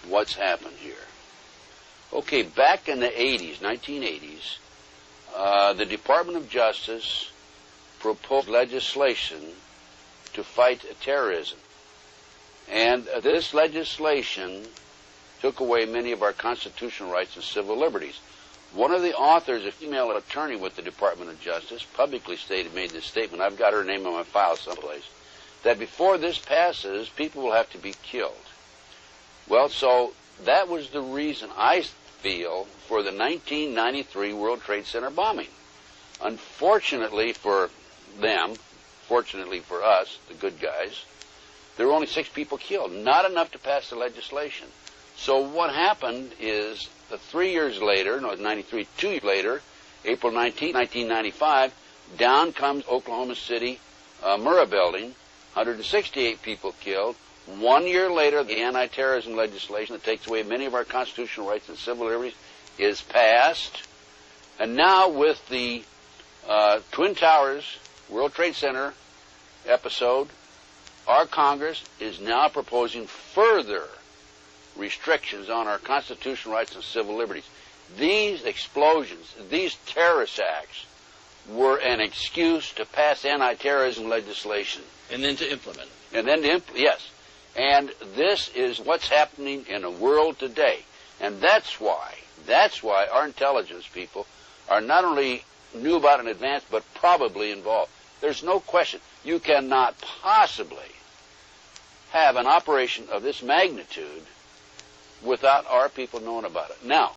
what's happened here. Okay, back in the 80s, 1980s, the Department of Justice proposed legislation to fight terrorism. And this legislation took away many of our constitutional rights and civil liberties. One of the authors, a female attorney with the Department of Justice, publicly made this statement. I've got her name on my file someplace, that before this passes, people will have to be killed. Well, so that was the reason, I feel, for the 1993 World Trade Center bombing. Unfortunately for them, fortunately for us, the good guys, there were only 6 people killed, not enough to pass the legislation. So what happened is that 3 years later, no, 93, 2 years later, April 19, 1995, down comes Oklahoma City Murrah building, 168 people killed. 1 year later, the anti-terrorism legislation that takes away many of our constitutional rights and civil liberties is passed. And now with the Twin Towers World Trade Center episode, our Congress is now proposing further restrictions on our constitutional rights and civil liberties. These explosions, these terrorist acts, were an excuse to pass anti-terrorism legislation. And then to implement it. And then to yes. And this is what's happening in the world today. And that's why our intelligence people are not only knew about it in advance, but probably involved. There's no question. You cannot possibly have an operation of this magnitude without our people knowing about it. Now,